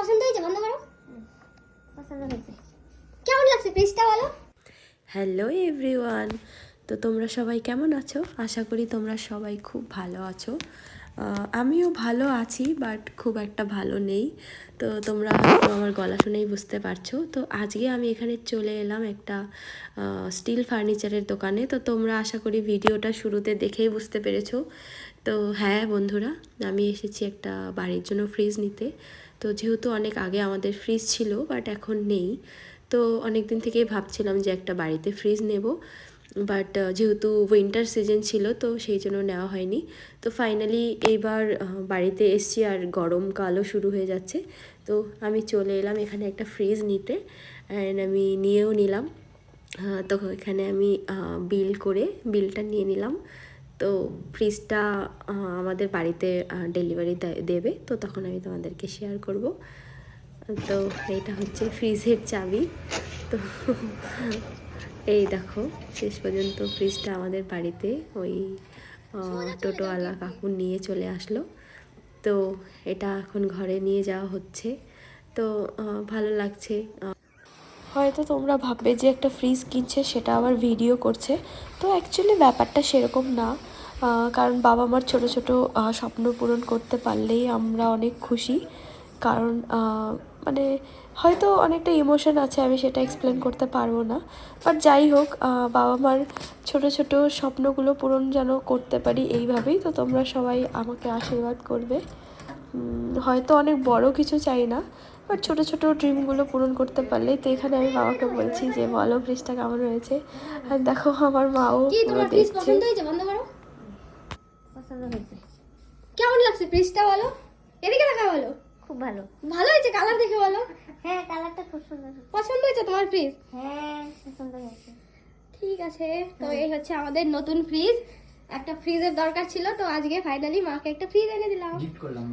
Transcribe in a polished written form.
পছন্দ হয়েছে? বন্ধ করো। পছন্দ হয়েছে। কেমন লাগছে ফ্রিজটা বলো? হ্যালো এভরিওয়ান, তো তোমরা সবাই কেমন আছো? আশা করি তোমরা সবাই খুব ভালো আছো। আমিও ভালো আছি, বাট খুব একটা ভালো নেই। তো তোমরা হয়তো আমার গলা শুনেই বুঝতে পারছো। তো আজকে আমি এখানে চলে এলাম একটা স্টিল ফার্নিচারের দোকানে। তো তোমরা আশা করি ভিডিওটা শুরুতে দেখেই বুঝতে পেরেছো। তো হ্যাঁ বন্ধুরা, আমি এসেছি একটা বাড়ির জন্য ফ্রিজ নিতে। তো যেহেতু অনেক আগে আমাদের ফ্রিজ ছিল, বাট এখন নেই। তো অনেক দিন থেকেই ভাবছিলাম যে একটা বাড়িতে ফ্রিজ নেব, বাট যেহেতু উইন্টার সিজন ছিল তো সেই জন্য নেওয়া হয়নি। তো ফাইনালি এইবার বাড়িতে এসছি, আর গরমকালও শুরু হয়ে যাচ্ছে। তো আমি চলে এলাম এখানে একটা ফ্রিজ নিতে, অ্যান্ড আমি নিয়েও নিলাম। তো এখানে আমি বিলটা নিয়ে নিলাম। তো ফ্রিজটা আমাদের বাড়িতে ডেলিভারি দেবে, তো তখন আমি তোমাদেরকে শেয়ার করব। তো এইটা হচ্ছে ফ্রিজের চাবি। তো এই দেখো, শেষ পর্যন্ত ফ্রিজটা আমাদের বাড়িতে ওই টোটোওয়ালা কাকু নিয়ে চলে আসলো। তো এটা এখন ঘরে নিয়ে যাওয়া হচ্ছে। তো ভালো লাগছে। হয়তো তোমরা ভাববে যে একটা ফ্রিজ কিনছে সেটা আবার ভিডিও করছে। তো অ্যাকচুয়ালি ব্যাপারটা সেরকম না। কারণ বাবা মার ছোটো ছোটো স্বপ্ন পূরণ করতে পারলেই আমরা অনেক খুশি। কারণ মানে হয়তো অনেকটা ইমোশন আছে, আমি সেটা এক্সপ্লেন করতে পারবো না। বাট যাই হোক, বাবা মার ছোটো ছোটো স্বপ্নগুলো পূরণ যেন করতে পারি এইভাবেই। তো তোমরা সবাই আমাকে আশীর্বাদ করবে। হয়তো অনেক বড় কিছু চাই না, বাট ছোটো ছোটো ড্রিমগুলো পূরণ করতে পারলেই। তো এখানে আমি বাবাকে বলছি যে বলো ফ্রিজটা কেমন হয়েছে। আর দেখো আমার মাও কি তোমার ফ্রিজ পছন্দ হয়েছে? বন্ধ করো। পছন্দ হয়েছে। কেমন লাগছে ফ্রিজটা বলো? এদিকে দেখা বলো। খুব ভালো। ভালো হয়েছে? কালার দেখে বলো। হ্যাঁ, কালারটা খুব সুন্দর। পছন্দ হয়েছে তোমার ফ্রিজ? হ্যাঁ, পছন্দ হয়েছে। ঠিক আছে, তো এই হচ্ছে আমাদের নতুন ফ্রিজ। একটা ফ্রিজের দরকার ছিল, তো আজকে ফাইনালি মাকে একটা ফ্রিজ এনে দিলাম। গিফট করলাম।